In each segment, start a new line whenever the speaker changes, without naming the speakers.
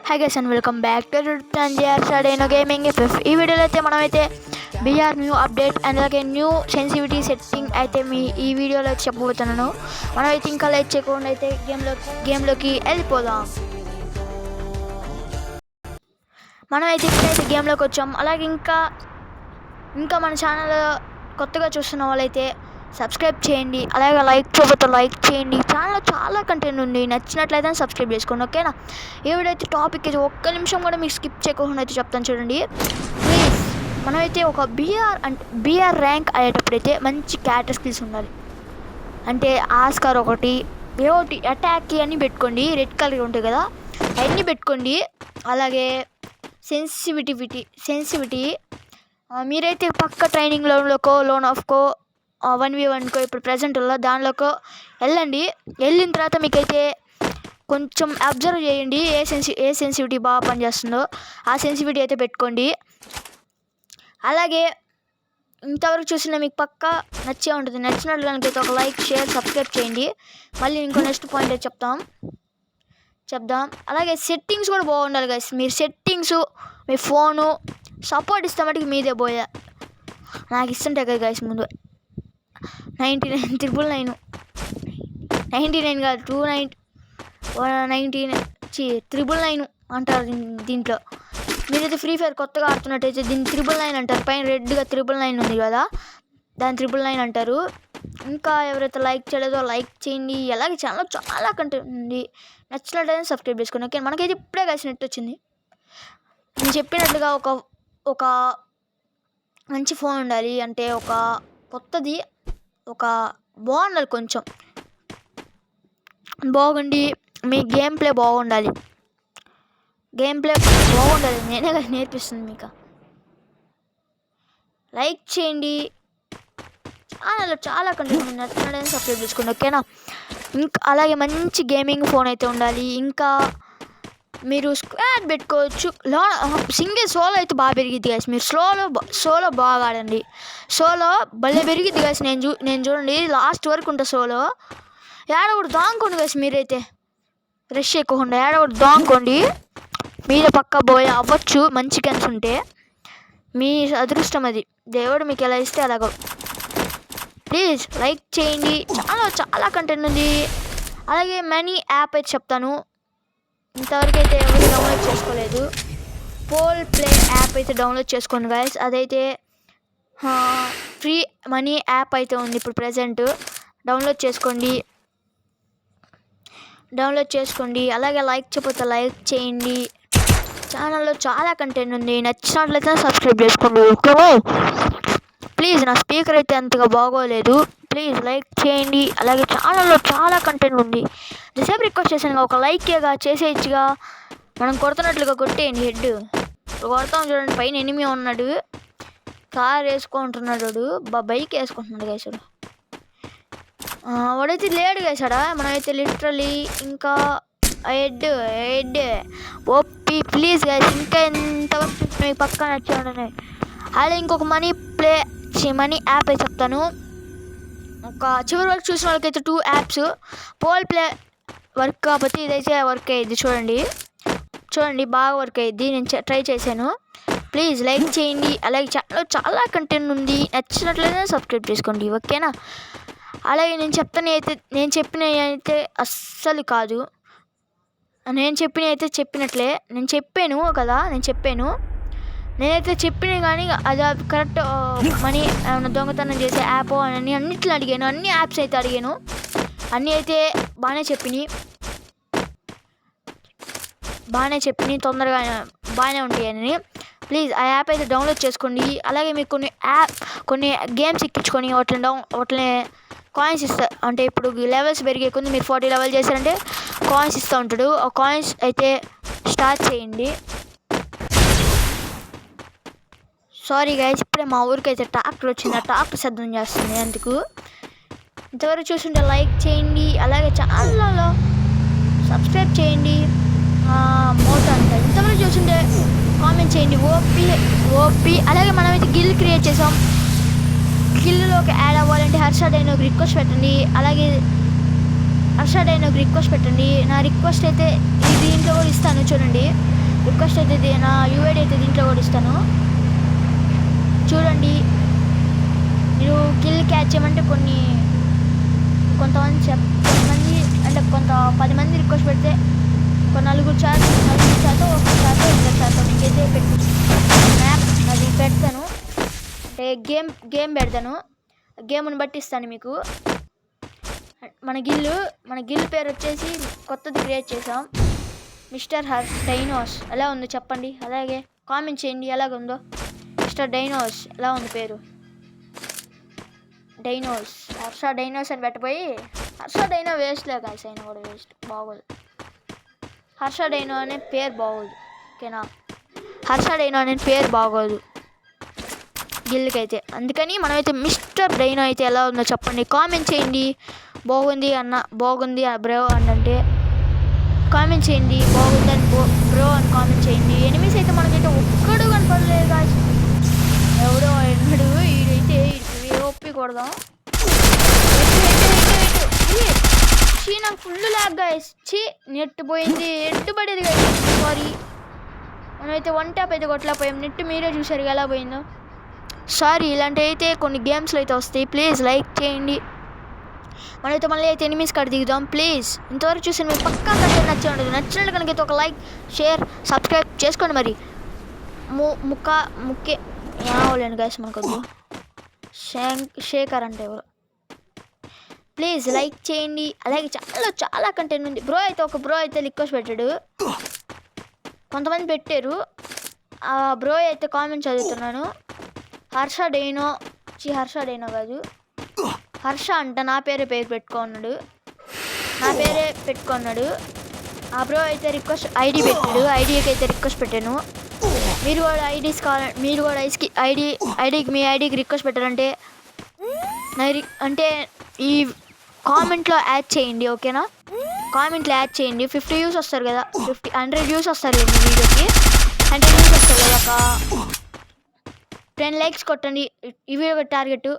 Hi guys and welcome back to JR gaming FF. ఈ వీడియోలో అయితే మనమైతే బిఆర్ న్యూ అప్డేట్ అండ్ అలాగే న్యూ సెన్సిటివిటీ సెట్టింగ్ అయితే ఈ వీడియోలో అయితే చెప్పబోతున్నాను. మనమైతే ఇంకా లైక్ చేయకుండా అయితే గేమ్లోకి వెళ్ళిపోదాం. మనమైతే ఇప్పుడైతే గేమ్లోకి వచ్చాం. అలాగే ఇంకా మన ఛానల్ కొత్తగా చూస్తున్న వాళ్ళైతే సబ్స్క్రైబ్ చేయండి. అలాగే లైక్ చేయకపోతే లైక్ చేయండి. ఛానల్లో చాలా కంటెంట్ ఉంది, నచ్చినట్లయితే సబ్స్క్రైబ్ చేసుకోండి, ఓకేనా? ఏవిడైతే టాపిక్ అయితే ఒక్క నిమిషం కూడా మీకు స్కిప్ చేయకుండా అయితే చెప్తాను చూడండి ప్లీజ్. మనమైతే ఒక బిఆర్ ర్యాంక్ అయ్యేటప్పుడైతే మంచి క్యారెక్టర్ స్కిల్స్ ఉండాలి. అంటే ఆస్కార్ ఒకటి ఏమిటి అటాక్ అన్నీ పెట్టుకోండి, రెడ్ కలర్ ఉంటాయి కదా అవన్నీ పెట్టుకోండి. అలాగే సెన్సిటివిటీ మీరైతే పక్క ట్రైనింగ్ లోన్ ఆఫ్కో 1v1కో ఇప్పుడు ప్రజెంట్ దానిలోకి వెళ్ళిన తర్వాత మీకైతే కొంచెం అబ్జర్వ్ చేయండి ఏ సెన్సిటివిటీ బాగా పనిచేస్తుందో ఆ సెన్సిటివిటీ అయితే పెట్టుకోండి. అలాగే ఇంతవరకు చూసిన మీకు పక్కా నచ్చే ఉంటుంది. నచ్చినట్లు కనుకైతే ఒక లైక్ షేర్ సబ్స్క్రైబ్ చేయండి. మళ్ళీ ఇంకో నెక్స్ట్ పాయింట్ అయితే చెప్దాం. అలాగే సెట్టింగ్స్ కూడా బాగుండాలి గైస్. మీరు సెట్టింగ్స్ మీ ఫోను సపోర్ట్ ఇస్తే మటుకు మీదే పోయా. నాకు ఇస్తుంటే కదా గైస్ ముందు 99 కాదు 999 అంటారు దీంట్లో. మీరైతే ఫ్రీ ఫైర్ కొత్తగా ఆడుతున్నట్టయితే దీన్ని 999 అంటారు. పైన రెడ్గా 999 ఉంది కదా, దాన్ని 999 అంటారు. ఇంకా ఎవరైతే లైక్ చేయలేదో లైక్ చేయండి. అలాగే ఛానల్లో చాలా కంటెంట్ ఉంది, నచ్చినట్టయితే సబ్స్క్రైబ్ చేసుకోండి, ఓకే? మనకైతే ఇప్పుడే కలిసి నెట్ వచ్చింది. నేను చెప్పినట్టుగా ఒక మంచి ఫోన్ ఉండాలి. అంటే ఒక కొత్తది బాగుండాలి, కొంచెం బాగుండి మీ గేమ్ ప్లే బాగుండాలి. నేనే కదా నేర్పిస్తుంది మీకు. లైక్ చేయండి. ఛానల్లో చాలా కంటెంట్ ఉంది, నచ్చినట్లయితే సబ్స్క్రైబ్ చేసుకోండి, ఓకేనా? ఇంకా అలాగే మంచి గేమింగ్ ఫోన్ అయితే ఉండాలి. ఇంకా మీరు స్క్వాడ్ పెట్టుకోవచ్చు. సింగిల్ సోలో అయితే బాగా పెరిగిద్ది గాయస్. మీరు సోలో బాగా ఆడండి. సోలో భలే పెరిగిద్ది గాయస్. నేను చూడండి లాస్ట్ వరకు ఉంటా సోలో. ఏడొకటి దాంకోండి గాయస్. మీరైతే రష్ ఎక్కువకుండా ఏడొకటి దాంకోండి. మీద పక్క పోయి అవ్వచ్చు మంచి గన్స్ ఉంటే. మీ అదృష్టం అది, దేవుడు మీకు ఎలా ఇస్తే అలాగో. ప్లీజ్ లైక్ చేయండి. చాలా కంటెంట్ ఉంది. అలాగే మనీ యాప్ అయితే చెప్తాను. ఇంతవరకు అయితే ఎవరు డౌన్లోడ్ చేసుకోలేదు. పోల్ ప్లే యాప్ అయితే డౌన్లోడ్ చేసుకోండి గాయస్. అదైతే ఫ్రీ మనీ యాప్ అయితే ఉంది ఇప్పుడు ప్రజెంట్. డౌన్లోడ్ చేసుకోండి. అలాగే లైక్ చేయకపోతే లైక్ చేయండి. ఛానల్లో చాలా కంటెంట్ ఉంది, నచ్చినట్లయితే సబ్స్క్రైబ్ చేసుకోండి, ఓకే? ప్లీజ్ నా స్పీకర్ అయితే అంతగా బాగోలేదు, ప్లీజ్ లైక్ చేయండి. అలాగే ఛానల్లో చాలా కంటెంట్ ఉంది. ఎంతసేపు రిక్వెస్ట్ చేశాను, ఒక లైక్గా చేసేయచ్చుగా. మనం కొడుతున్నట్లుగా కొట్టేయండి. హెడ్ కొడతాం చూడండి. పైన ఎనిమి ఉన్నాడు, కార్ వేసుకుంటున్నాడు, బైక్ వేసుకుంటున్నాడు గైసాడు. వాడైతే లేడు గైసాడా. మనమైతే లిటరలీ ఇంకా హెడ్ ఓపీ. ప్లీజ్ గైస్ ఇంకా ఎంతవరకు మీకు పక్కా నచ్చాడనే. అలాగే ఇంకొక మనీ యాప్ అయితే చెప్తాను. ఒక చివరి వరకు చూసిన వాళ్ళకైతే 2 యాప్స్. పోల్ ప్లే వర్క్ కాకపోతే ఇదైతే వర్క్ అయ్యిద్ది. చూడండి బాగా వర్క్ అయ్యిద్ది. నేను ట్రై చేశాను. ప్లీజ్ లైక్ చేయండి. అలాగే చాలా కంటెంట్ ఉంది, నచ్చినట్లయితే సబ్స్క్రైబ్ చేసుకోండి, ఓకేనా? అలాగే నేను చెప్పిన అయితే అస్సలు కాదు. నేను చెప్పినట్లే నేను చెప్పాను కదా. నేనైతే చెప్పినా కానీ అది కరెక్ట్ మనీ ఏమైనా దొంగతనం చేసే యాప్ అని అన్నిట్లో అడిగాను. అన్ని యాప్స్ అయితే అడిగాను. అన్నీ అయితే బాగానే చెప్పినాయి తొందరగా బాగానే ఉంటాయని. ప్లీజ్ ఆ యాప్ అయితే డౌన్లోడ్ చేసుకోండి. అలాగే మీకు కొన్ని గేమ్స్ ఎక్కించుకొని వాటిని కాయిన్స్ ఇస్తారు. అంటే ఇప్పుడు లెవెల్స్ పెరిగే కొంది మీరు 40 లెవెల్ చేశారంటే కాయిన్స్ ఇస్తూ ఉంటాడు. ఆ కాయిన్స్ అయితే స్టార్ట్ చేయండి. సారీ గైస్, ఇప్పుడే మా ఊరికి అయితే ట్రాక్టర్ వచ్చింది. ఆ ట్రాక్టర్ శబ్దం చేస్తుంది. అందుకు ఇంతవరకు చూస్తుంటే లైక్ చేయండి. అలాగే ఛానల్లో సబ్స్క్రైబ్ చేయండి. మోటో అంటే ఇంతవరకు చూస్తుంటే కామెంట్ చేయండి. ఓపీ. అలాగే మనమైతే గిల్ క్రియేట్ చేసాం. గిల్లోకి యాడ్ అవ్వాలంటే హర్షడైనోకి రిక్వెస్ట్ పెట్టండి. అలాగే రిక్వెస్ట్ పెట్టండి. నా రిక్వెస్ట్ అయితే దీంట్లో కూడా ఇస్తాను. చూడండి. రిక్వెస్ట్ అయితే నా యూఐడి అయితే దీంట్లో కూడా ఇస్తాను చూడండి. మీరు కిల్ క్యాచ్ చేయమంటే కొంతమంది అంటే 10 మంది రిక్వెస్ట్ పెడితే ఒక 4 శాతం 1 శాతం 2 శాతం మీకైతే మ్యాప్ అది పెడతాను. అంటే గేమ్ పెడతాను. గేమ్ని బట్టి ఇస్తాను మీకు. మన గిల్లు పేరు వచ్చేసి కొత్తది క్రియేట్ చేసాం, మిస్టర్ డైనోస్. ఎలా ఉందో చెప్పండి, అలాగే కామెంట్ చేయండి ఎలాగ ఉందో. మిస్టర్ డైనోస్ ఎలా ఉంది పేరు? డైనోస్, హర్ష డైనోస్ అని పెట్టబోయి హర్ష డైనో వేస్ట్లే కాల్సి, అయినా కూడా వేస్ట్, బాగోదు. హర్ష డైనో అనే పేరు బాగోదు, ఓకేనా? హర్ష డైనో అనే పేరు బాగోదు గిల్లుకైతే. అందుకని మనమైతే మిస్టర్ డైనో అయితే ఎలా ఉందో చెప్పండి, కామెంట్ చేయండి. బాగుంది బ్రో అంటే కామెంట్ చేయండి, బాగుందని బ్రో అని కామెంట్ చేయండి. ఎనిమిస్ అయితే మనకైతే ఒక్కడు కనపడలేదు గాయస్. ఎవడో ఎన్నడు ఈడైతే ఒప్పి కొడదాం. నాకు ఫుల్ ల్యాగ్ గాయస్. నెట్ పోయింది, ఎట్టుబడేది గాయస్. సారీ, మనమైతే 1 ట్యాప్ అయితే కొట్టలేకపోయాం. నెట్ మీరే చూసారు ఎలా పోయిందో. సారీ, ఇలాంటివి అయితే కొన్ని గేమ్స్లో అయితే వస్తాయి. ప్లీజ్ లైక్ చేయండి. మనమైతే మళ్ళీ అయితే ఎనిమిస్ కాడ దిగుదాం ప్లీజ్. ఇంతవరకు చూసి మీకు పక్కా కంటెంట్ నచ్చినట్టు కనుక ఒక లైక్, షేర్, సబ్స్క్రైబ్ చేసుకోండి. మరి ముఖ్య ఏమవలేండి గాయస్, మనకొద్దు. శేఖర్ అంటే ఎవరు? ప్లీజ్ లైక్ చేయండి. అలాగే చాలా కంటెంట్ ఉంది. ఒక బ్రో అయితే రిక్వెస్ట్ పెట్టాడు, కొంతమంది పెట్టారు. ఆ బ్రో అయితే కామెంట్ చదువుతున్నాను. హర్ష డైనో కాదు, హర్ష అంట నా పేరు పెట్టుకున్నాడు. ఆ బ్రో అయితే రిక్వెస్ట్ ఐడి పెట్టాడు. ఐడికి అయితే రిక్వెస్ట్ పెట్టాను. మీరు కూడా ఐడీస్ కావాలంటే మీరు కూడా మీ ఐడికి రిక్వెస్ట్ పెట్టారంటే అంటే ఈ కామెంట్లో యాడ్ చేయండి, ఓకేనా? కామెంట్లో యాడ్ చేయండి. 50 వ్యూస్ వస్తారు కదా, 100 వ్యూస్ వస్తారు మీ వీడియోకి, 100 వ్యూస్ వస్తారు కదా. ఒక 10 లైక్స్ కొట్టండి. ఈ వీడియో టార్గెట్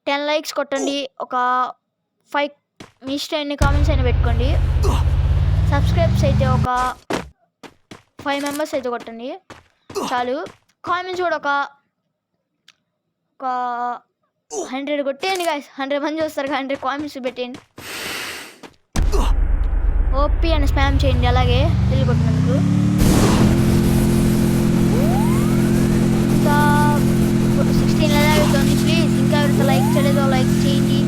10 లైక్స్ కొట్టండి. ఒక 5 మీ ఇష్టం ఎన్ని కామెంట్స్ అయినా పెట్టుకోండి. సబ్స్క్రైబ్స్ అయితే ఒక 5 మెంబర్స్ అయితే కొట్టండి చాలు. కామెంట్స్ కూడా ఒక 100 కొట్టేయండి గాయస్. 100 మంది వస్తారు, 100 కామెంట్స్ పెట్టేయండి. ఓపీ అని స్పామ్ చేయండి. అలాగే తిరిగి కొట్టినందుకు ఇంకా 16 ఎలా అవుతుంది. ప్లీజ్ ఇంకా ఎవరితో లైక్ చేయలేదో లైక్ చేయండి.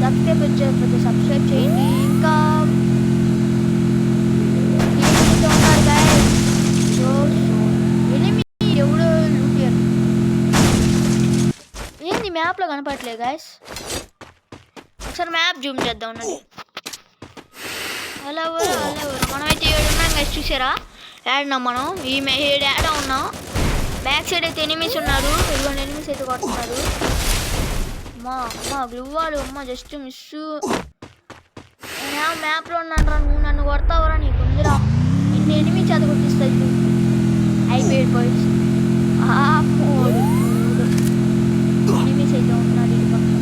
సబ్స్క్రైబ్ వచ్చేకపోతే సబ్స్క్రైబ్ చేయండి. ఇంకా ఉన్నారు గాయస్. ఎవడో ఏంది మ్యాప్లో కనపడట్లేదు గాయస్. ఒకసారి మ్యాప్ జూమ్ చేద్దాం ఉన్నది. అలా మనమైతే 7 ఉన్నాం గాయస్. చూసారా ఏడున్నాం మనం? ఏడా ఉన్నాం. బ్యాక్ సైడ్ అయితే ఎనిమిస్ ఉన్నారు. ఇదిగోండి ఎనిమిస్ అయితే కొడుతున్నారు. అమ్మా గ్లువ్వాలు జస్ట్ మిస్. నేను మ్యాప్లో ఉన్నాను రా, నువ్వు నన్ను కొడతావురా, నీకు ఉందిరా. ఎన్ని ఎనిమిస్ అది కొట్టిస్తుంది. అయిపోయాడు బాయ్స్. ఎనిమిస్ అయితే ఉన్నాడు. ఇది పక్కన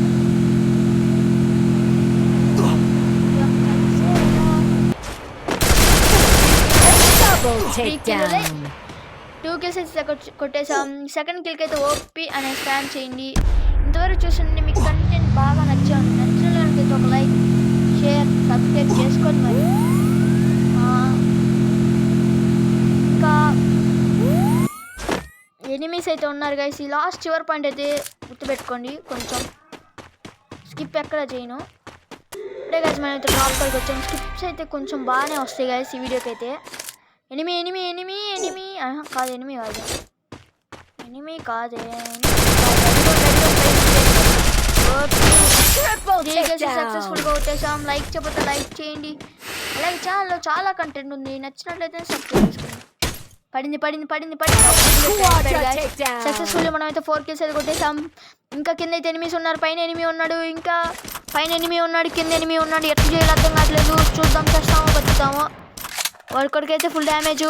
2 kills అయితే కొట్టేసాం. సెకండ్ కిల్కి అయితే ఓపీ అనే స్పామ్ చేయండి. ఇంతవరకు చూసండి. మీకు కంటెంట్ బాగా నచ్చినట్లయితే ఒక లైక్, షేర్, సబ్స్క్రైబ్ చేసుకోండి. మరి ఇంకా ఎనిమీస్ అయితే ఉన్నారు గైస్. ఈ లాస్ట్ చివరి పాయింట్ అయితే గుర్తుపెట్టుకోండి. కొంచెం స్కిప్ ఎక్కడ చేయను. ఇప్పుడే గైస్ మనం అయితే టాప్ పైకి వచ్చాం. స్కిప్స్ అయితే కొంచెం బాగానే వస్తాయి గైస్ ఈ వీడియోకి అయితే. ఎనిమి కాదు, ఎనిమి కాదే. సక్సెస్ఫుల్గా వచ్చేసాం. లైక్ చెప్పతే లైక్ చేయండి. అలాగే ఛానల్లో చాలా కంటెంట్ ఉంది. నచ్చినట్లయితే సబ్స్క్రైబ్ చేసుకోండి. పడింది. సక్సెస్ఫుల్ మనం అయితే 4 kills అయితే కొట్టేసాం. ఇంకా కింద అయితే ఎనిమిస్ ఉన్నారు. పైన ఎనిమి ఉన్నాడు. ఇంకా పైన ఎనిమి ఉన్నాడు, కింద ఎనిమి ఉన్నాడు. ఎట్లా చేయాలి అర్థం కావట్లేదు. చూద్దాం, చేస్తాము, బతుకుతాము. వాళ్ళకొడికైతే ఫుల్ డ్యామేజ్.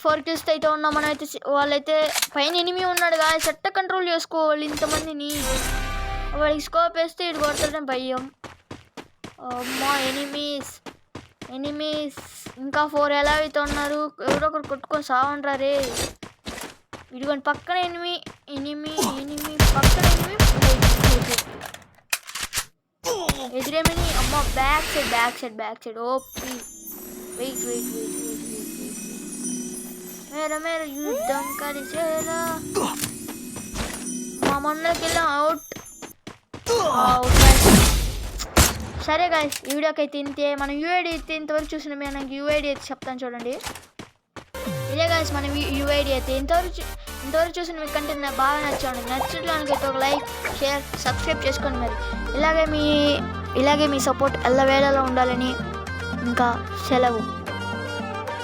4 kills అయితే ఉన్నాం మనమైతే. వాళ్ళైతే పైన ఎనిమి ఉన్నాడు కదా, సెట్ కంట్రోల్ చేసుకోవాలి ఇంతమందిని. వాడికి స్కోప్ వేస్తే ఇటు కొడతాడని భయం. అమ్మా ఎనిమీస్ ఎనిమీస్ ఇంకా 4 ఎలా అయితే ఉన్నారు, ఎవరో ఒకరు కొట్టుకొని సావండ్రా రే. ఇదిగోండి పక్కన ఎనిమి పక్కన ఎనిమి ఎదురేమిని. అమ్మ బ్యాక్ సైడ్ ఓపి. వెయిట్ మేర యుద్ధం కలిసేలా మా మొన్నకి వెళ్ళాం. అవుట్. సరే గాయస్, ఈ వీడియోకి అయితే ఇంతే. మనం యూఐడి అయితే ఇంతవరకు చూసిన నాకు యూఐడి అయితే చెప్తాను చూడండి. ఇదే గాయస్ మనం యూఐడి అయితే ఇంతవరకు చూసిన మీకు కంటెంట్ నాకు బాగా నచ్చట్లనుకైతే ఒక లైక్, షేర్, సబ్స్క్రైబ్ చేసుకోండి. మరి ఇలాగే మీ సపోర్ట్ ఎల్లవేళలో ఉండాలని ఇంకా సెలవు.